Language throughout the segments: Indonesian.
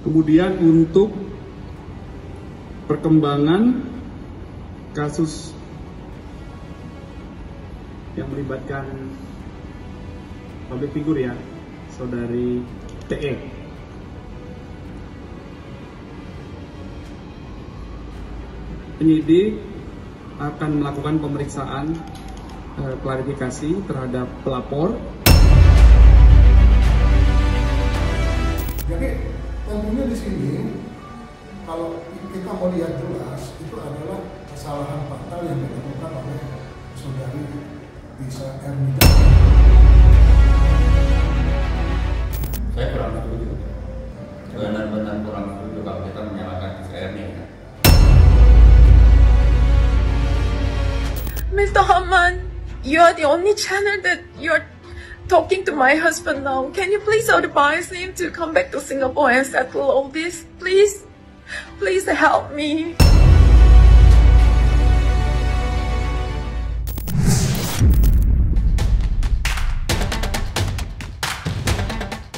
Kemudian untuk perkembangan kasus yang melibatkan public figure ya, saudari TE. Penyidik akan melakukan pemeriksaan klarifikasi terhadap pelapor. Jadi tentunya di sini kalau kita mau lihat jelas itu adalah kesalahan fatal yang dilakukan oleh saudari Tisha Erni. Saya kurang setuju. Benar-benar kurang setuju kalau kita menyalahkan Tisha Erni. Mr. Haman, you are the only channel that you're talking to my husband now. Can you please advise him to come back to Singapore and settle all this? Please? Please help me.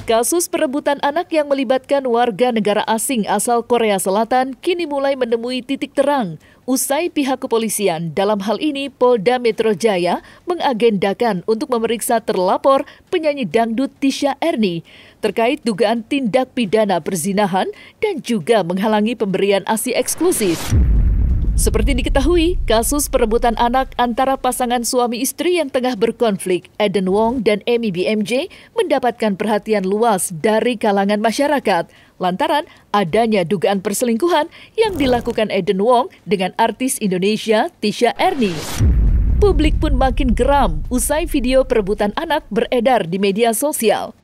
Kasus perebutan anak yang melibatkan warga negara asing asal Korea Selatan kini mulai menemui titik terang. Usai pihak kepolisian, dalam hal ini Polda Metro Jaya, mengagendakan untuk memeriksa terlapor penyanyi dangdut Tisha Erni terkait dugaan tindak pidana perzinahan dan juga menghalangi pemberian ASI eksklusif. Seperti diketahui, kasus perebutan anak antara pasangan suami istri yang tengah berkonflik, Eden Wong dan Amy BMJ, mendapatkan perhatian luas dari kalangan masyarakat lantaran adanya dugaan perselingkuhan yang dilakukan Eden Wong dengan artis Indonesia Tisha Erni. Publik pun makin geram usai video perebutan anak beredar di media sosial.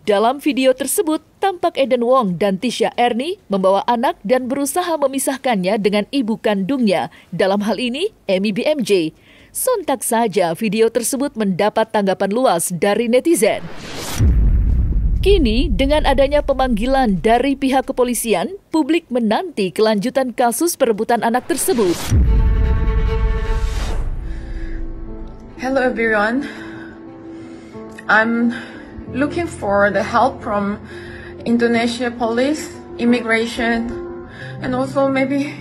Dalam video tersebut, tampak Eden Wong dan Tisha Erni membawa anak dan berusaha memisahkannya dengan ibu kandungnya, dalam hal ini Amy BMJ. Sontak saja video tersebut mendapat tanggapan luas dari netizen. Kini, dengan adanya pemanggilan dari pihak kepolisian, publik menanti kelanjutan kasus perebutan anak tersebut. Hello everyone. I'm looking for the help from Indonesia police, immigration, and also maybe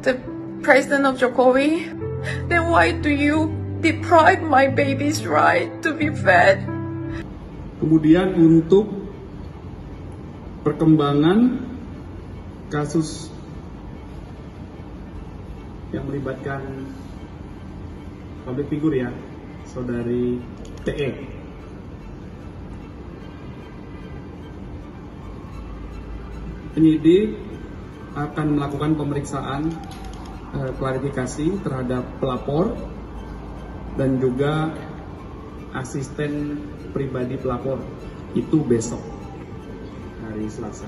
the president of Jokowi. Then why do you deprive my baby's right to be fed? Kemudian untuk perkembangan kasus yang melibatkan public figure ya, saudari TE. Penyidik akan melakukan pemeriksaan klarifikasi terhadap pelapor dan juga asisten pribadi pelapor. Itu besok, hari Selasa,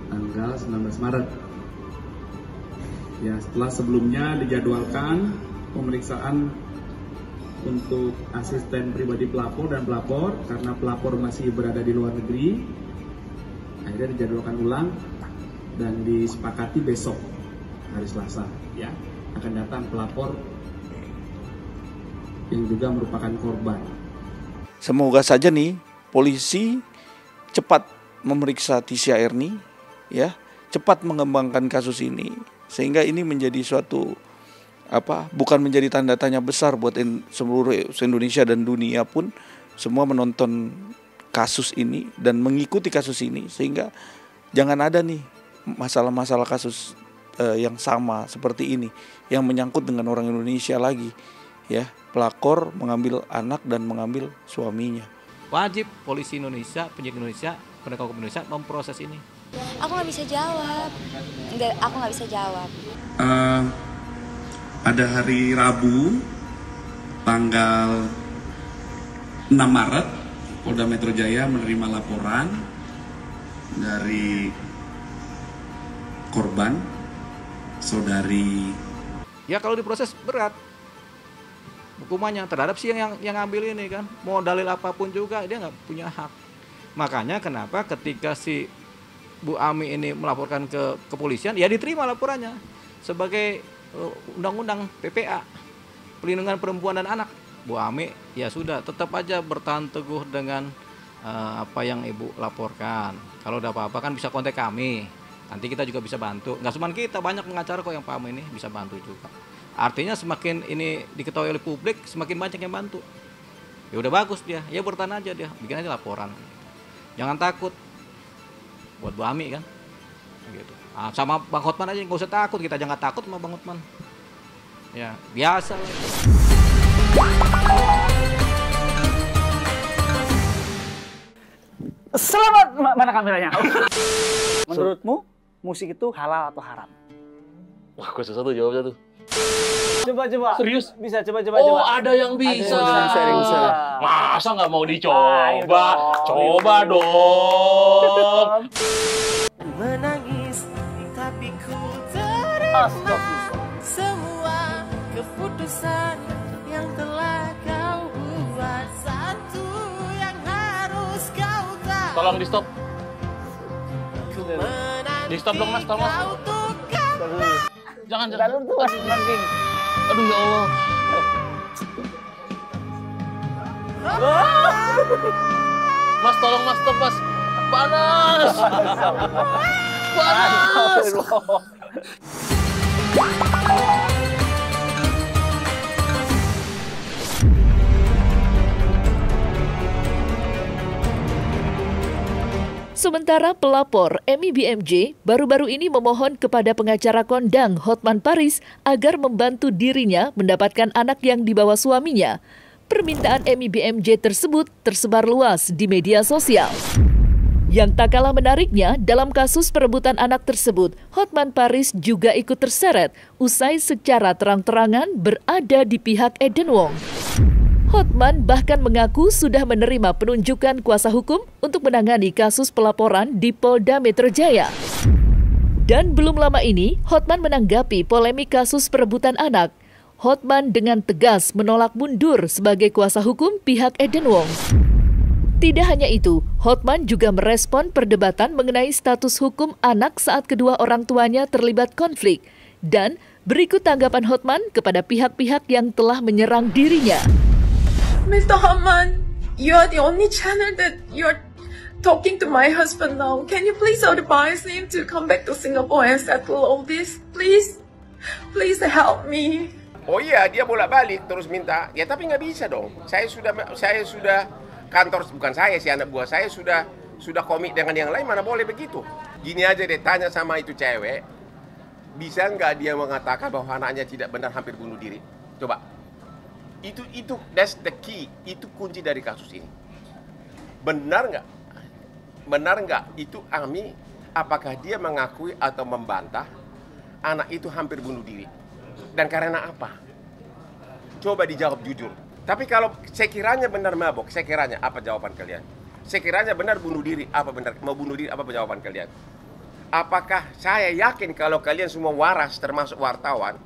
tanggal 19 Maret. Ya, setelah sebelumnya dijadwalkan pemeriksaan untuk asisten pribadi pelapor dan pelapor karena pelapor masih berada di luar negeri. Akhirnya dijadwalkan ulang dan disepakati besok, hari Selasa, ya, akan datang pelapor yang juga merupakan korban. Semoga saja nih polisi cepat memeriksa Tisha Erni, ya, cepat mengembangkan kasus ini sehingga ini menjadi suatu bukan menjadi tanda tanya besar buat seluruh Indonesia dan dunia pun semua menonton kasus ini dan mengikuti kasus ini sehingga jangan ada nih masalah-masalah kasus yang sama seperti ini yang menyangkut dengan orang Indonesia lagi, ya, pelakor mengambil anak dan mengambil suaminya. Wajib polisi Indonesia, penyidik Indonesia, penegak hukum Indonesia memproses ini. Aku nggak bisa jawab. Aku nggak bisa jawab. Pada hari Rabu, tanggal 6 Maret, Polda Metro Jaya menerima laporan dari korban, saudari. Ya kalau diproses berat hukumannya terhadap si yang ngambil ini kan, mau dalil apapun juga dia nggak punya hak. Makanya kenapa ketika si Bu Ami ini melaporkan ke kepolisian, ya diterima laporannya sebagai undang-undang PPA, pelindungan perempuan dan anak. Bu Ami ya sudah tetap aja bertahan teguh dengan apa yang ibu laporkan. Kalau udah apa-apa kan bisa kontak kami. Nanti kita juga bisa bantu. Nggak cuma kita, banyak pengacara kok yang paham ini bisa bantu juga. Artinya semakin ini diketahui oleh publik, semakin banyak yang bantu. Ya udah bagus dia, ya bertahan aja dia, bikin aja laporan. Jangan takut. Buat Bu Ami kan. Gitu. Nah, sama Bang Hotman aja nggak usah takut, kita jangan takut sama Bang Hotman. Ya biasa lah. Selamat, mana kameranya? Menurutmu musik itu halal atau haram? Wah, gue susah tuh jawabnya tuh. Coba. Serius? Bisa, coba. Oh, ada yang bisa. Sharing. Masa nggak mau dicoba? Coba dong. Menangis, tapi ku terima semua keputusan yang telah kau buat. Satu yang harus kau tahu. Tolong di stop. Di stop dong mas, tolong mas. Jangan. Aduh ya Allah. Mas tolong mas, stop mas. Panas. Sementara pelapor Emi BMJ baru-baru ini memohon kepada pengacara kondang Hotman Paris agar membantu dirinya mendapatkan anak yang dibawa suaminya. Permintaan Emi BMJ tersebut tersebar luas di media sosial. Yang tak kalah menariknya, dalam kasus perebutan anak tersebut, Hotman Paris juga ikut terseret usai secara terang-terangan berada di pihak Eden Wong. Hotman bahkan mengaku sudah menerima penunjukan kuasa hukum untuk menangani kasus pelaporan di Polda Metro Jaya. Dan belum lama ini, Hotman menanggapi polemik kasus perebutan anak. Hotman dengan tegas menolak mundur sebagai kuasa hukum pihak Eden Wong. Tidak hanya itu, Hotman juga merespon perdebatan mengenai status hukum anak saat kedua orang tuanya terlibat konflik. Dan berikut tanggapan Hotman kepada pihak-pihak yang telah menyerang dirinya. Mr. Hotman, you are the only channel that you're talking to my husband now. Can you please advise him to come back to Singapore and settle all this? Please help me. Oh iya, dia bolak-balik terus minta. Ya tapi nggak bisa dong. Saya sudah kantor, bukan saya sih, anak buah saya sudah komit dengan yang lain, mana boleh begitu. Gini aja deh, tanya sama itu cewek, bisa nggak dia mengatakan bahwa anaknya tidak benar hampir bunuh diri? Coba. Itu that's the key, itu kunci dari kasus ini. Benar nggak itu Ami, apakah dia mengakui atau membantah anak itu hampir bunuh diri? Dan karena apa? Coba dijawab jujur. Tapi kalau sekiranya benar mabok, sekiranya apa jawaban kalian? Sekiranya benar bunuh diri, mau bunuh diri, apa jawaban kalian? Apakah saya yakin kalau kalian semua waras termasuk wartawan,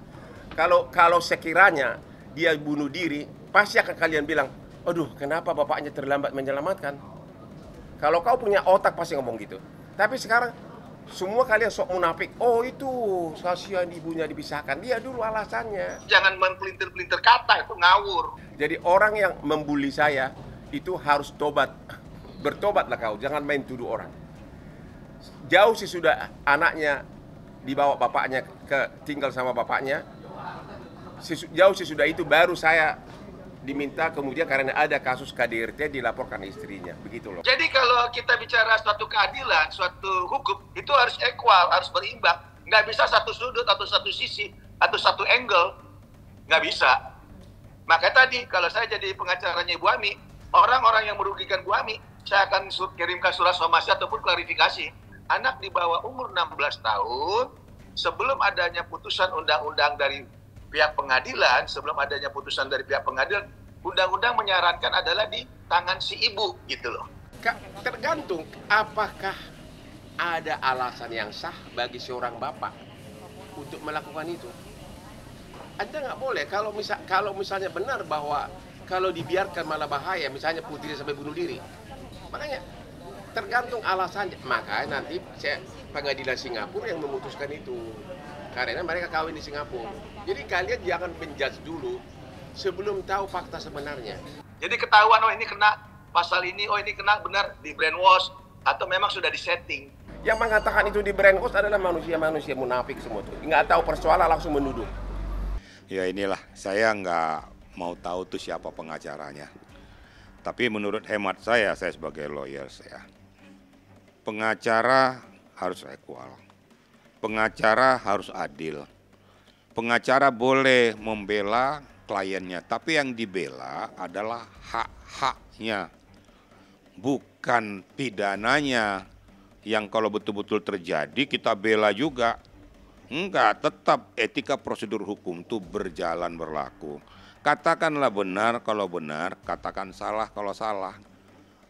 kalau sekiranya dia bunuh diri, pasti akan kalian bilang, aduh kenapa bapaknya terlambat menyelamatkan? Kalau kau punya otak pasti ngomong gitu. Tapi sekarang semua kalian sok munafik. Oh itu kasihan ibunya dipisahkan. Dia dulu alasannya. Jangan mempelintir-pelintir kata, itu ngawur. Jadi orang yang membuli saya itu harus tobat. Bertobatlah kau, jangan main tuduh orang. Jauh sesudah anaknya dibawa bapaknya tinggal sama bapaknya, jauh sesudah itu baru saya diminta kemudian karena ada kasus KDRT dilaporkan istrinya, begitu loh. Jadi kalau kita bicara suatu keadilan, suatu hukum itu harus equal, harus berimbang. Nggak bisa satu sudut atau satu sisi atau satu angle, nggak bisa. Makanya tadi kalau saya jadi pengacaranya Ibu Ami, orang-orang yang merugikan Bu Ami, saya akan kirimkan surat somasi ataupun klarifikasi. Anak di bawah umur 16 tahun, sebelum adanya putusan undang-undang dari pihak pengadilan, sebelum adanya putusan dari pihak pengadilan, undang-undang menyarankan adalah di tangan si ibu, gitu loh. Tergantung apakah ada alasan yang sah bagi seorang bapak untuk melakukan itu. Anda nggak boleh, kalau misalnya benar bahwa kalau dibiarkan malah bahaya, misalnya putri sampai bunuh diri. Makanya tergantung alasannya. Makanya nanti pengadilan Singapura yang memutuskan itu. Karena mereka kawin di Singapura. Jadi kalian jangan menjudge dulu sebelum tahu fakta sebenarnya. Jadi ketahuan, oh ini kena pasal ini, oh ini kena benar di brainwash atau memang sudah disetting. Yang mengatakan itu di brainwash adalah manusia-manusia munafik semua tuh. Nggak tahu persoalan langsung menuduh. Ya inilah, saya nggak mau tahu tuh siapa pengacaranya. Tapi menurut hemat saya sebagai lawyer, pengacara harus equal. Pengacara harus adil. Pengacara boleh membela kliennya, tapi yang dibela adalah hak-haknya, bukan pidananya. Yang kalau betul-betul terjadi kita bela juga. Enggak, tetap etika prosedur hukum itu berjalan berlaku. Katakanlah benar kalau benar, katakan salah kalau salah.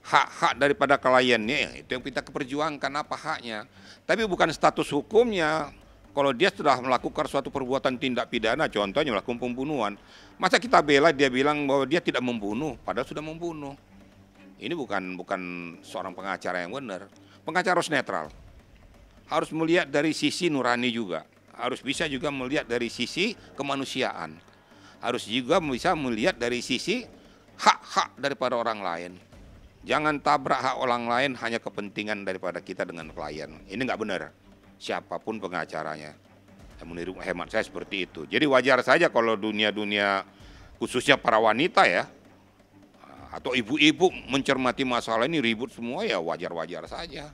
Hak-hak daripada kliennya itu yang kita perjuangkan, apa haknya. Tapi bukan status hukumnya. Kalau dia sudah melakukan suatu perbuatan tindak pidana, contohnya melakukan pembunuhan, masa kita bela dia bilang bahwa dia tidak membunuh, padahal sudah membunuh. Ini bukan seorang pengacara yang benar. Pengacara harus netral, harus melihat dari sisi nurani juga, harus bisa juga melihat dari sisi kemanusiaan, harus juga bisa melihat dari sisi hak-hak daripada orang lain. Jangan tabrak hak orang lain hanya kepentingan daripada kita dengan klien. Ini nggak benar, siapapun pengacaranya. Menurut hemat saya seperti itu. Jadi wajar saja kalau dunia-dunia khususnya para wanita ya, atau ibu-ibu mencermati masalah ini ribut semua, ya wajar-wajar saja.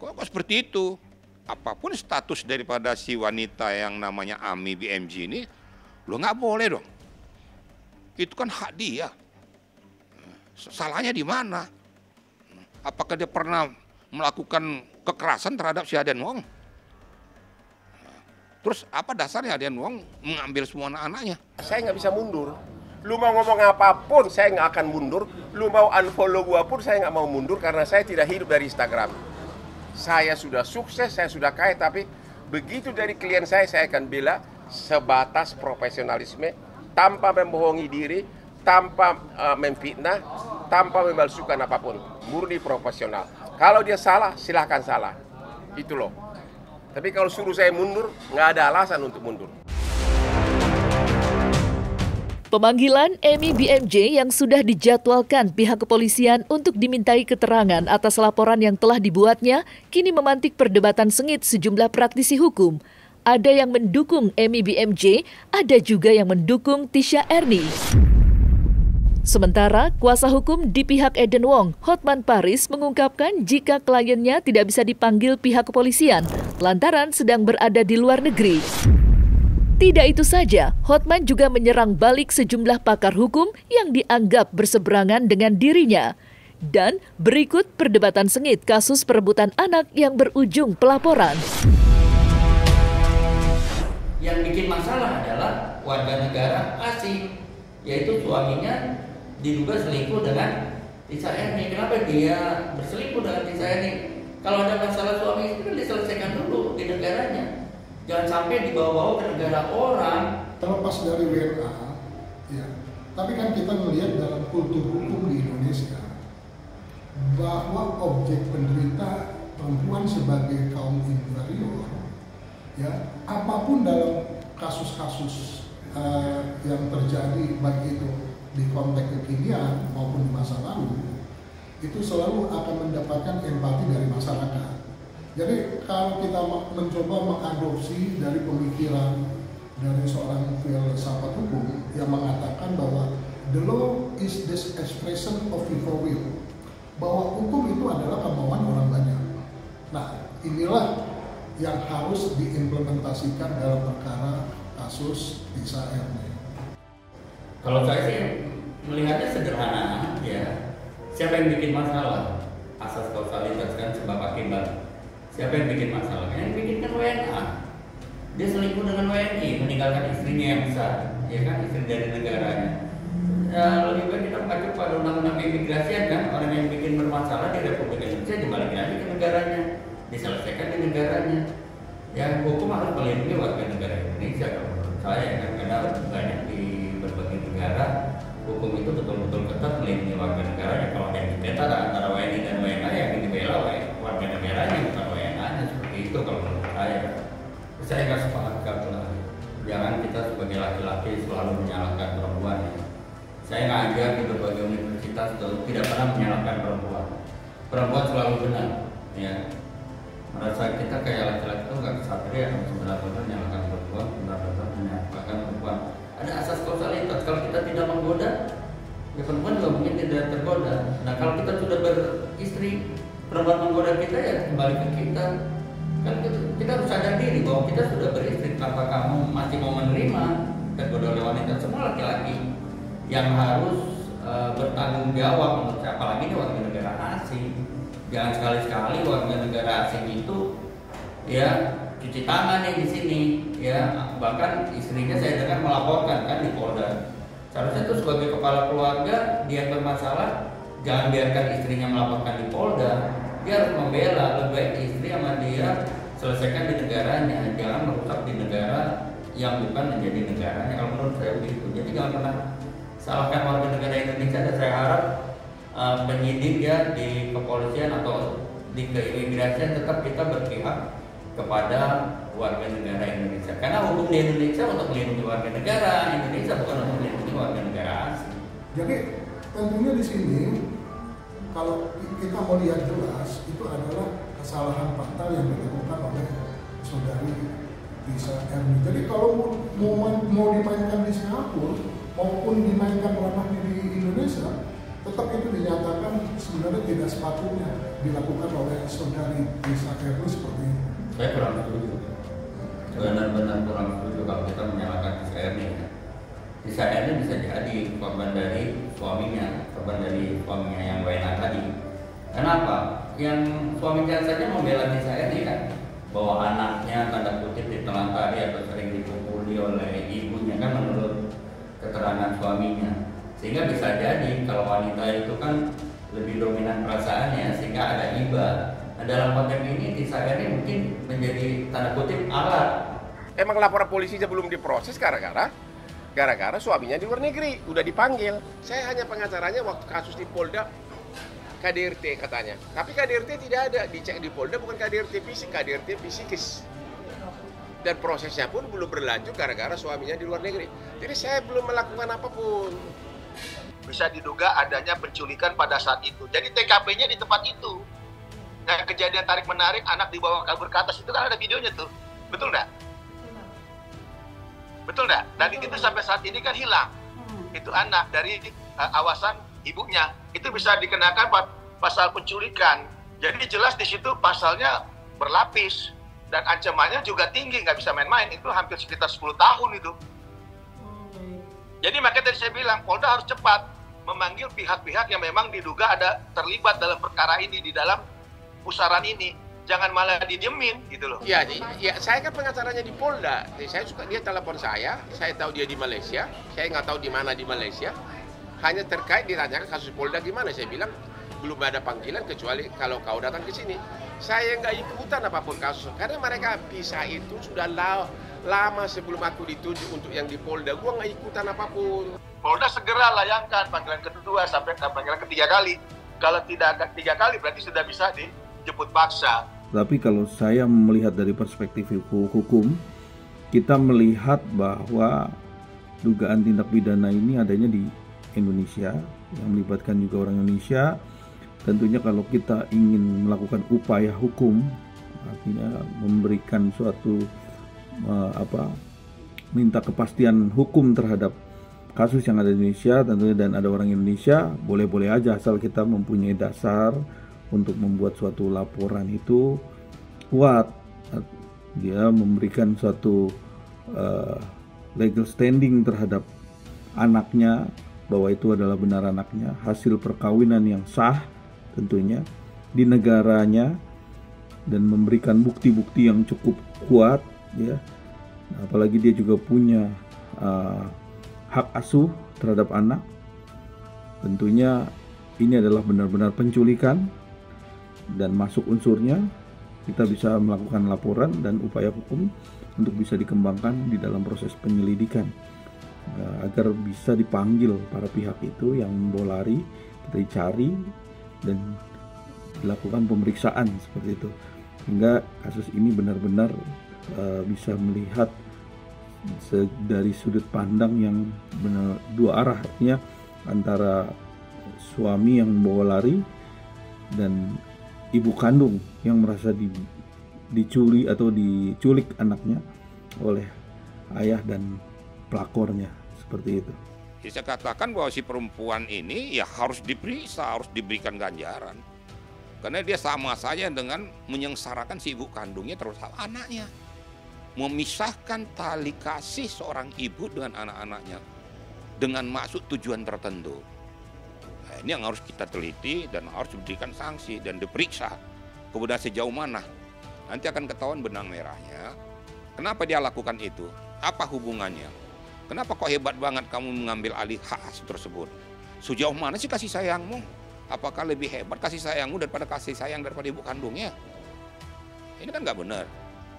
Kok seperti itu? Apapun status daripada si wanita yang namanya Ami BMG ini, lo nggak boleh dong. Itu kan hak dia. Salahnya di mana? Apakah dia pernah melakukan kekerasan terhadap si Aden Wong? Terus apa dasarnya Aden Wong mengambil semua anak-anaknya? Saya nggak bisa mundur. Lu mau ngomong apapun, saya nggak akan mundur. Lu mau unfollow gua pun, saya nggak mau mundur karena saya tidak hidup dari Instagram. Saya sudah sukses, saya sudah kaya, tapi begitu dari klien saya akan bela sebatas profesionalisme, tanpa membohongi diri, tanpa memfitnah, tanpa memalsukan apapun. Murni profesional. Kalau dia salah, silahkan salah. Itu loh. Tapi kalau suruh saya mundur, nggak ada alasan untuk mundur. Pemanggilan Emi BMJ yang sudah dijadwalkan pihak kepolisian untuk dimintai keterangan atas laporan yang telah dibuatnya kini memantik perdebatan sengit sejumlah praktisi hukum. Ada yang mendukung Emi BMJ, ada juga yang mendukung Tisha Erni. Sementara kuasa hukum di pihak Aden Wong, Hotman Paris, mengungkapkan jika kliennya tidak bisa dipanggil pihak kepolisian lantaran sedang berada di luar negeri. Tidak itu saja, Hotman juga menyerang balik sejumlah pakar hukum yang dianggap berseberangan dengan dirinya. Dan berikut perdebatan sengit kasus perebutan anak yang berujung pelaporan. Yang bikin masalah adalah warga negara asing, yaitu suaminya diduga selingkuh dengan Tisha Erni. Kenapa dia berselingkuh dengan Tisha Erni? Kalau ada masalah suami itu kan diselesaikan dulu di negaranya. Jangan sampai dibawa-bawa ke negara orang. Terlepas dari WNA, ya, tapi kan kita melihat dalam kultur hukum di Indonesia bahwa objek penderita perempuan sebagai kaum inferior, ya, apapun dalam kasus-kasus yang terjadi baik itu di konteks kekinian maupun di masa lalu, itu selalu akan mendapatkan empati dari masyarakat. Jadi kalau kita mencoba mengadopsi dari pemikiran dari seorang filsafat hukum yang mengatakan bahwa the law is the expression of people will, bahwa hukum itu adalah kemauan orang banyak. Nah, inilah yang harus diimplementasikan dalam perkara kasus Tisha Erni. Kalau saya sih melihatnya sederhana, ya. Siapa yang bikin masalah? Asas kausalitas kan sebab akibat. Siapa yang bikin masalah? Yang bikin kan WNA. Dia selingkuh dengan WNI, meninggalkan istrinya yang besar, ya kan, istri dari negaranya. Ya, lebih baik kita mengacu pada undang-undang imigrasi kan, orang yang bikin bermasalah di Republik Indonesia dibalik lagi ke negaranya, diselesaikan di negaranya. Ya, hukum harus melindungi warga negara Indonesia kalau menurut saya kan, karena banyak di berbagai negara hukum itu betul-betul ketat melindungi warga negaranya. Kalau ada yang beda antara WNI dan WNA yang dibela warga negaranya bukan WNA-nya, seperti itu kalau menurut saya. Saya nggak sepakat lah. Jangan kita sebagai laki-laki selalu menyalahkan perempuan. Saya ngajar di berbagai universitas universitas itu tidak pernah menyalahkan perempuan. Perempuan selalu benar, ya. Merasa kita kayak laki-laki itu nggak kesatria, benar-benar menyalahkan perempuan, benar-benar menyalahkan perempuan. Ada asas kausalitas. Kalau kita tidak menggoda, ya perempuan juga mungkin tidak tergoda. Nah kalau kita sudah beristri, perempuan menggoda kita ya kembali ke kita. Kan kita harus sadar diri bahwa kita sudah beristri. Kenapa kamu masih mau menerima tergoda oleh wanita? Semua laki-laki yang harus bertanggung jawab menurut saya, apalagi ini warga negara asing. Jangan sekali-sekali warga negara asing itu ya cuci tangan nih di sini, ya bahkan istrinya saya dengar melaporkan kan di Polda. Seharusnya itu sebagai kepala keluarga dia bermasalah, jangan biarkan istrinya melaporkan di Polda. Dia harus membela, lebih baik istri sama dia selesaikan di negaranya, jangan merusak di negara yang bukan menjadi negaranya. Kalau menurut saya begitu. Jadi jangan pernah salahkan warga negara Indonesia, dan saya harap penyidik ya di kepolisian atau di keimigrasian tetap kita berpihak kepada warga negara Indonesia. Karena hukum di Indonesia untuk melindungi warga negara Indonesia, bukan untuk melindungi warga negara asing. Jadi tentunya di sini kalau kita mau lihat jelas itu adalah kesalahan fatal yang dilakukan oleh saudari Lisa Erni. Jadi kalau mau dimainkan di Singapura maupun dimainkan ranah di Indonesia, tetap itu dinyatakan sebenarnya tidak sepatutnya dilakukan oleh saudari Lisa Erni seperti itu. Saya kurang setuju. Benar-benar kurang setuju kalau kita menyalahkan Lisa Erni. Lisa Erni bisa jadi korban dari suaminya, yang WNA tadi. Kenapa? Yang suaminya saja membela Lisa Erni kan, bahwa anaknya tanda kutip ditelantargi atau sering dipukuli oleh ibunya kan menurut keterangan suaminya. Sehingga bisa jadi kalau wanita itu kan lebih dominan perasaannya sehingga ada iba. Nah, dalam konteks ini Lisa Erni mungkin menjadi tanda kutip alat. Emang laporan polisi belum diproses gara-gara suaminya di luar negeri, udah dipanggil. Saya hanya pengacaranya waktu kasus di Polda, KDRT katanya. Tapi KDRT tidak ada, dicek di Polda bukan KDRT fisik, KDRT psikis. Dan prosesnya pun belum berlanjut gara-gara suaminya di luar negeri. Jadi saya belum melakukan apapun. Bisa diduga adanya penculikan pada saat itu. Jadi TKP-nya di tempat itu. Nah, kejadian tarik-menarik anak dibawa kabur ke atas itu kan ada videonya tuh. Betul nggak? Betul nggak? Dan itu sampai saat ini kan hilang. Itu anak dari awasan ibunya. Itu bisa dikenakan pasal penculikan. Jadi jelas di situ pasalnya berlapis. Dan ancamannya juga tinggi, nggak bisa main-main. Itu hampir sekitar 10 tahun itu. Jadi makanya tadi saya bilang, Polda harus cepat memanggil pihak-pihak yang memang diduga ada terlibat dalam perkara ini, di dalam pusaran ini. Jangan malah didiemin gitu loh. Ya, saya kan pengacaranya di Polda. Dia telepon saya tahu dia di Malaysia, saya nggak tahu di mana di Malaysia. Hanya terkait ditanyakan kasus Polda gimana, saya bilang belum ada panggilan kecuali kalau kau datang ke sini. Saya nggak ikutan apapun kasus, karena mereka bisa itu sudah lama sebelum aku ditunjuk untuk yang di Polda. Gua nggak ikutan apapun. Polda segera layangkan panggilan kedua sampai panggilan ketiga kali. Kalau tidak 3 kali berarti sudah bisa dijemput paksa. Tapi kalau saya melihat dari perspektif hukum, kita melihat bahwa dugaan tindak pidana ini adanya di Indonesia, yang melibatkan juga orang Indonesia. Tentunya kalau kita ingin melakukan upaya hukum, artinya memberikan suatu minta kepastian hukum terhadap kasus yang ada di Indonesia tentunya, dan ada orang Indonesia, boleh-boleh aja asal kita mempunyai dasar untuk membuat suatu laporan itu kuat, dia memberikan suatu legal standing terhadap anaknya, bahwa itu adalah benar anaknya, hasil perkawinan yang sah tentunya di negaranya, dan memberikan bukti-bukti yang cukup kuat ya. Apalagi dia juga punya hak asuh terhadap anak. Tentunya ini adalah benar-benar penculikan dan masuk unsurnya, kita bisa melakukan laporan dan upaya hukum untuk bisa dikembangkan di dalam proses penyelidikan agar bisa dipanggil para pihak itu yang membawa lari, kita dicari dan dilakukan pemeriksaan seperti itu, hingga kasus ini benar-benar bisa melihat dari sudut pandang yang benar dua arah, artinya antara suami yang membawa lari dan ibu kandung yang merasa diculik atau diculik anaknya oleh ayah dan pelakornya, seperti itu. Saya katakan bahwa si perempuan ini ya harus diperiksa, harus diberikan ganjaran. Karena dia sama saja dengan menyengsarakan si ibu kandungnya terutama anaknya. Memisahkan tali kasih seorang ibu dengan anak-anaknya dengan maksud tujuan tertentu. Nah, ini yang harus kita teliti dan harus diberikan sanksi dan diperiksa. Kemudian sejauh mana nanti akan ketahuan benang merahnya. Kenapa dia lakukan itu? Apa hubungannya? Kenapa kok hebat banget kamu mengambil alih hak asuh tersebut? Sejauh mana sih kasih sayangmu? Apakah lebih hebat kasih sayangmu daripada kasih sayang daripada ibu kandungnya? Ini kan nggak benar.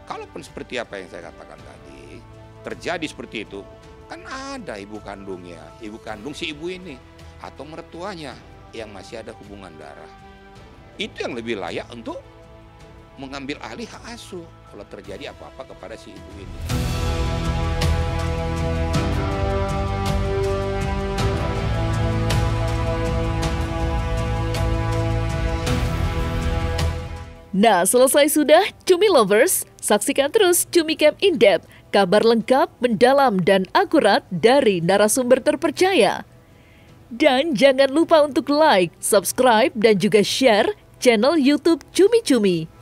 Kalaupun seperti apa yang saya katakan tadi, terjadi seperti itu, kan ada ibu kandungnya, ibu kandung si ibu ini, atau mertuanya yang masih ada hubungan darah. Itu yang lebih layak untuk mengambil alih hak asuh kalau terjadi apa-apa kepada si ibu ini. Nah, selesai sudah Cumi Lovers. Saksikan terus Cumi Camp In-Depth, kabar lengkap, mendalam, dan akurat dari narasumber terpercaya. Dan jangan lupa untuk like, subscribe, dan juga share channel YouTube Cumi Cumi.